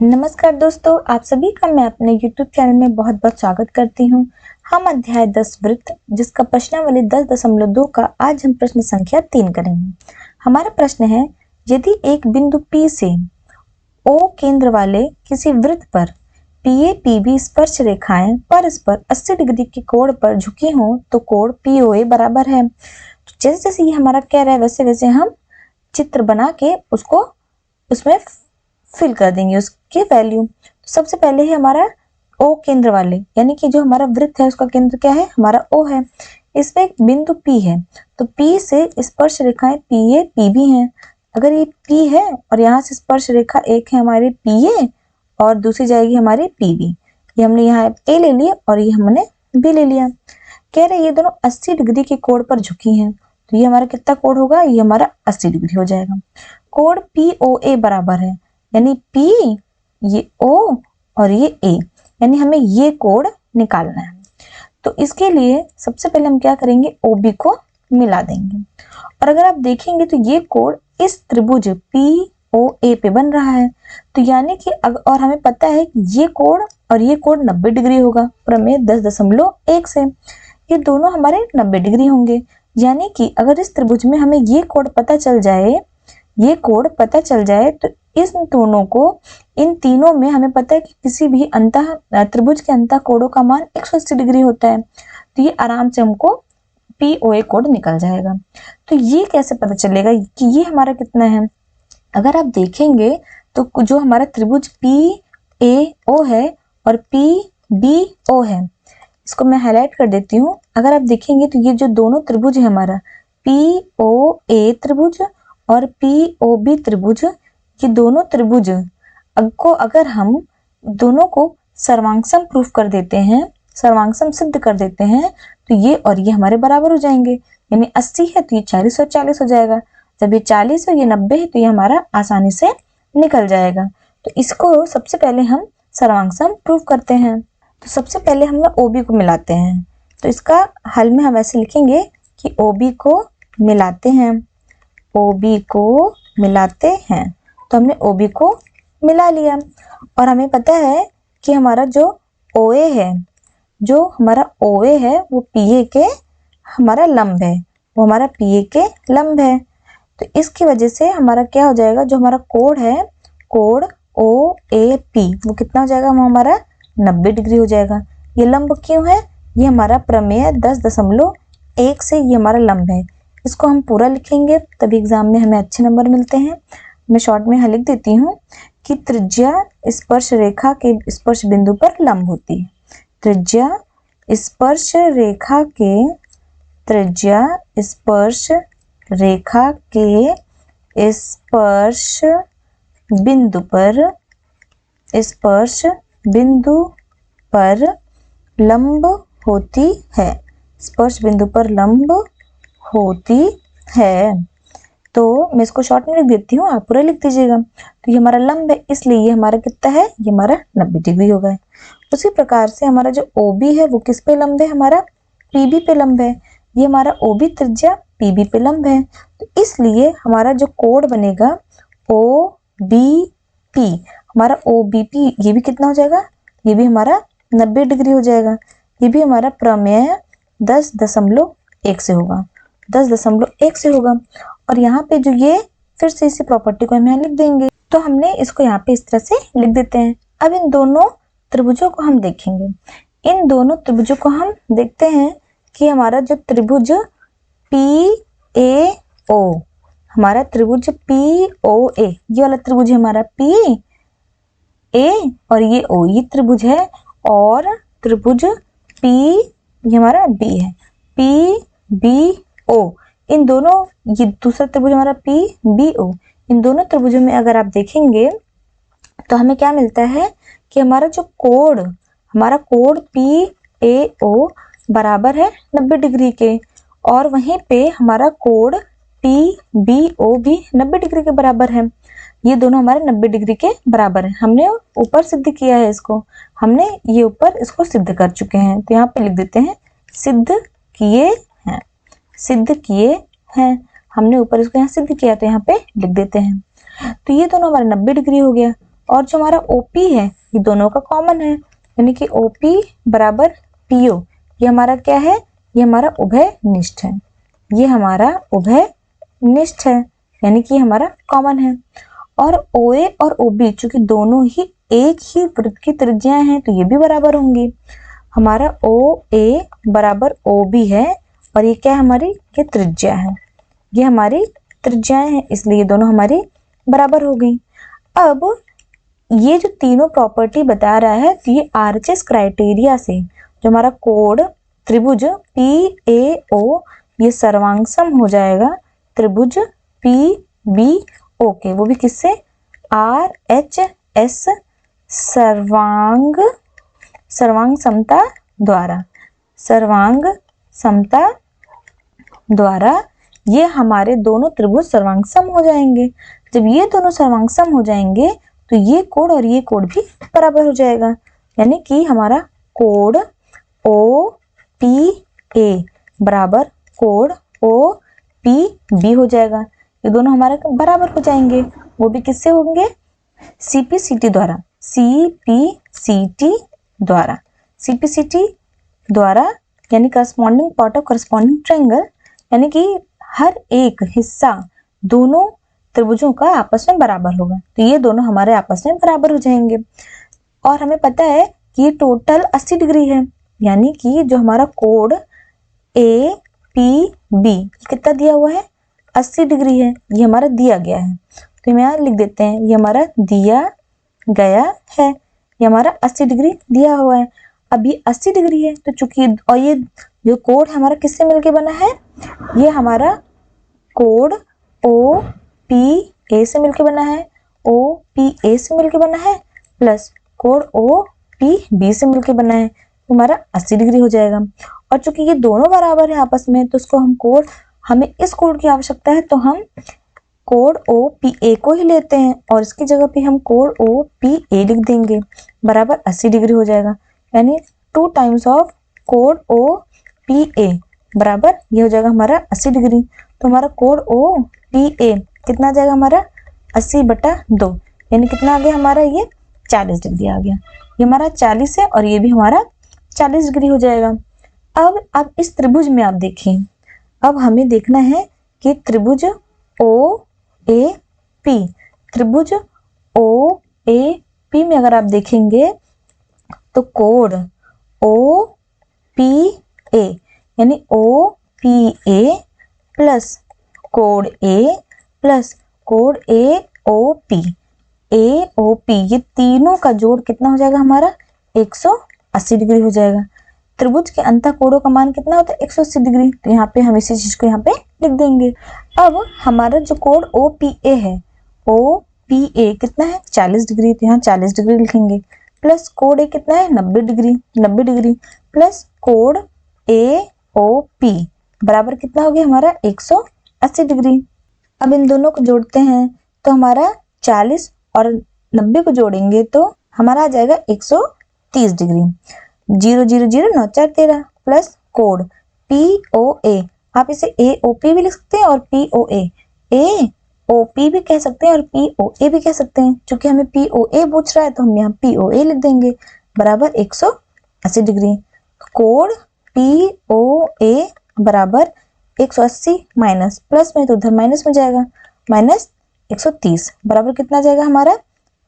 नमस्कार दोस्तों, आप सभी का मैं अपने YouTube चैनल में बहुत बहुत स्वागत करती हूँ। हम अध्याय 10 वृत्त जिसका प्रश्नावली 10.2 का आज हम प्रश्न संख्या 3 करेंगे। हमारा प्रश्न है, यदि एक बिंदु P से O केंद्र वाले किसी वृत्त पर PA PB स्पर्श रेखाएं परस्पर 80 डिग्री के कोण पर झुकी हों तो कोण POA बराबर है। तो जैसे जैसे ये हमारा कह रहा है वैसे वैसे हम चित्र बना के उसको उसमें फिल कर देंगे उसके वैल्यू। तो सबसे पहले है हमारा O केंद्र वाले, यानी कि जो हमारा वृत्त है उसका केंद्र क्या है, हमारा O है। इसमें एक बिंदु P है, तो P से स्पर्श रेखाएं PA PB हैं। अगर ये P है और यहाँ से स्पर्श रेखा एक है हमारी PA और दूसरी जाएगी हमारी PB। ये हमने यहाँ A ले लिया और ये हमने B ले लिया। कह रहे ये दोनों 80 डिग्री के कोण पर झुकी हैं, तो ये हमारा कितना कोण होगा, ये हमारा 80 डिग्री हो जाएगा। कोण POA बराबर है, यानी P ये O और ये A, यानी हमें ये कोण निकालना है। तो इसके लिए सबसे पहले हम क्या करेंगे, OB को मिला देंगे। और अगर आप देखेंगे तो ये कोण इस त्रिभुज POA पे बन रहा है, तो यानी कि और हमें पता है कि ये कोण और ये कोण 90 डिग्री होगा, प्रमेय 10.1 से ये दोनों हमारे 90 डिग्री होंगे। यानी कि अगर इस त्रिभुज में हमें ये कोण पता चल जाए, ये कोण पता चल जाए, तो इस दोनों को, इन तीनों में हमें पता है कि किसी भी अंतः त्रिभुज के अंतः कोणों का मान 180 डिग्री होता है, तो ये आराम से हमको POA कोण निकल जाएगा। तो ये कैसे पता चलेगा कि ये हमारा कितना है, अगर आप देखेंगे तो जो हमारा त्रिभुज PAO है और PBO है, इसको मैं हाईलाइट कर देती हूँ। अगर आप देखेंगे तो ये जो दोनों त्रिभुज है हमारा POA त्रिभुज और POB त्रिभुज, ये दोनों त्रिभुज को अगर हम दोनों को सर्वांगसम प्रूफ कर देते हैं, सर्वांगसम सिद्ध कर देते हैं, तो ये और ये हमारे बराबर हो जाएंगे। यानी 80 है तो ये 40 और 40 हो जाएगा, जब ये 40 और ये 90 है तो ये हमारा आसानी से निकल जाएगा। तो इसको सबसे पहले हम सर्वांगसम प्रूफ करते हैं। तो सबसे पहले हम लोग OB को मिलाते हैं। तो इसका हल में हम ऐसे लिखेंगे कि OB को मिलाते हैं, OB को मिलाते हैं। तो हमने OB को मिला लिया और हमें पता है कि हमारा जो OA है, जो हमारा OA है वो PA के हमारा लंब है, वो हमारा PA के लंब है। तो इसकी वजह से हमारा क्या हो जाएगा, जो हमारा कोण है, कोण OAP वो कितना हो जाएगा, वो हमारा 90 डिग्री हो जाएगा। ये लंब क्यों है, ये हमारा प्रमेय 10.1 से ये हमारा लंब है। इसको हम पूरा लिखेंगे तभी एग्जाम में हमें अच्छे नंबर मिलते हैं। मैं शॉर्ट में यहाँ लिख देती हूँ कि त्रिज्या स्पर्श रेखा के स्पर्श बिंदु पर लंब होती है। त्रिज्या स्पर्श रेखा के, त्रिज्या स्पर्श रेखा के स्पर्श बिंदु पर, स्पर्श बिंदु पर लंब होती है, स्पर्श बिंदु पर लंब होती है। तो मैं इसको शॉर्ट में लिख देती हूँ, आप पूरा लिख दीजिएगा। तो ये हमारा लंब है, इसलिए ये हमारा कितना है, ये हमारा 90 डिग्री हो गया। उसी प्रकार से हमारा जो OB है वो किस पे लंब है, हमारा PB पे लंब है। ये हमारा OB त्रिज्या PB पे लंब है, तो इसलिए हमारा जो कोण बनेगा OBP, हमारा OBP ये भी कितना हो जाएगा, ये भी हमारा 90 डिग्री हो जाएगा। ये भी हमारा प्रमेय 10.1 से होगा, 10.1 से होगा। और यहाँ पे जो ये फिर से इसी प्रॉपर्टी को हम यहाँ लिख देंगे। तो हमने इसको यहाँ पे इस तरह से लिख देते हैं। अब इन दोनों त्रिभुजों को हम देखेंगे। इन दोनों त्रिभुजों को हम देखते हैं कि हमारा जो त्रिभुज PAO, हमारा त्रिभुज POA, ये वाला त्रिभुज है हमारा PA और ये O, ये त्रिभुज है। और त्रिभुज P ये हमारा B है, PBO, इन दोनों, ये दूसरा त्रिभुज हमारा PBO, इन दोनों त्रिभुजों में अगर आप देखेंगे तो हमें क्या मिलता है कि हमारा जो कोण, हमारा कोण PAO बराबर है 90 डिग्री के, और वहीं पे हमारा कोण PBO भी 90 डिग्री के बराबर है। ये दोनों हमारे 90 डिग्री के बराबर है। हमने ऊपर सिद्ध किया है इसको, हमने ये ऊपर इसको सिद्ध कर चुके हैं। तो यहाँ पे लिख देते हैं सिद्ध किए हैं, सिद्ध किए हैं। हमने ऊपर इसको यहाँ सिद्ध किया तो यहाँ पे लिख देते हैं। तो ये दोनों हमारे 90 डिग्री हो गया। और जो हमारा OP है ये दोनों का कॉमन है, यानी कि OP बराबर PO। ये हमारा क्या है, ये हमारा उभयनिष्ठ है, ये हमारा उभयनिष्ठ है, यानी कि हमारा कॉमन है। और OA और OB चूंकि दोनों ही एक ही वृत्त की त्रिज्याएं हैं तो ये भी बराबर होंगी। हमारा OA बराबर OB है और ये क्या है, हमारी ये त्रिज्या है, ये हमारी त्रिज्याएं हैं, इसलिए ये दोनों हमारी बराबर हो गई। अब ये जो तीनों प्रॉपर्टी बता रहा है तो ये RHS क्राइटेरिया से जो हमारा कोड त्रिभुज PAO ये सर्वांगसम हो जाएगा त्रिभुज PBO के, वो भी किससे, RHS सर्वांग समता द्वारा, सर्वांग समता द्वारा ये हमारे दोनों त्रिभुज सर्वांगसम हो जाएंगे। जब ये दोनों सर्वांगसम हो जाएंगे तो ये कोण और ये कोण भी बराबर हो जाएगा, यानी कि हमारा कोण OPA बराबर कोण OPB हो जाएगा। ये दोनों हमारे बराबर हो जाएंगे, वो भी किससे होंगे, CPCT द्वारा, CPCT द्वारा, CPCT द्वारा, यानी corresponding part of corresponding triangle, यानी कि हर एक हिस्सा दोनों त्रिभुजों का आपस में बराबर होगा, तो ये दोनों हमारे आपस में बराबर हो जाएंगे। और हमें पता है कि ये टोटल 80 डिग्री है, यानी कि जो हमारा कोण APB कितना दिया हुआ है, 80 डिग्री है, ये हमारा दिया गया है, तो हम यहाँ लिख देते हैं ये हमारा दिया गया है, ये हमारा 80 डिग्री दिया हुआ है। अब ये 80 डिग्री है तो चूंकि, और ये जो कोण हमारा किससे मिलके बना है, ये हमारा कोण OPA से मिलके बना है, OPA से मिलके बना है प्लस कोण OPB से मिलके बना है, तो हमारा 80 डिग्री हो जाएगा। और चूंकि ये दोनों बराबर है आपस में तो इसको हम कोण, हमें इस कोण की आवश्यकता है तो हम कोण OPA को ही लेते हैं और इसकी जगह पे हम कोण OPA लिख देंगे, बराबर 80 डिग्री हो जाएगा, यानी 2 टाइम्स ऑफ कोण OPA बराबर ये हो जाएगा हमारा 80 डिग्री। तो हमारा कोण OPA कितना आ जाएगा हमारा 80/2, यानी कितना आ गया हमारा, ये 40 डिग्री आ गया, ये हमारा 40 है और ये भी हमारा 40 डिग्री हो जाएगा। अब इस त्रिभुज में आप देखें, अब हमें देखना है कि त्रिभुज OAP, त्रिभुज OAP में अगर आप देखेंगे तो कोण OPA यानी OPA प्लस कोण A प्लस कोण AOP, ये तीनों का जोड़ कितना हो जाएगा हमारा 180 डिग्री हो जाएगा। त्रिभुज के अंतः कोणों का मान कितना होता है 180 डिग्री, तो यहाँ पे हम इसी चीज को यहाँ पे लिख देंगे। अब हमारा जो कोण OPA है, OPA कितना है 40 डिग्री, तो यहाँ 40 डिग्री लिखेंगे, प्लस कोण A कितना है 90 डिग्री प्लस कोण AOP बराबर कितना हो गया हमारा 180 डिग्री। अब इन दोनों को जोड़ते हैं तो हमारा 40 और 90 को जोड़ेंगे तो हमारा आ जाएगा 130 डिग्री। 0 0 0 9 4 13 प्लस कोण POA, आप इसे AOP भी लिख सकते हैं और POA, AOP भी कह सकते हैं और POA भी कह सकते हैं। चूंकि हमें POA पूछ रहा है तो हम यहाँ POA लिख देंगे, बराबर 180 डिग्री। कोण POA बराबर 180 माइनस प्लस में तो उधर माइनस में जाएगा, माइनस 130 बराबर कितना जाएगा हमारा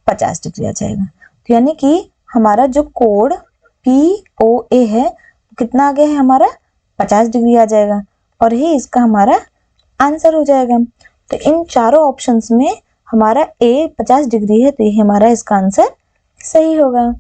50 डिग्री आ जाएगा। तो यानी कि हमारा जो कोण POA है कितना आ गया है हमारा 50 डिग्री आ जाएगा और ये इसका हमारा आंसर हो जाएगा। तो इन चारों ऑप्शंस में हमारा A 50 डिग्री है तो ये हमारा इसका आंसर सही होगा।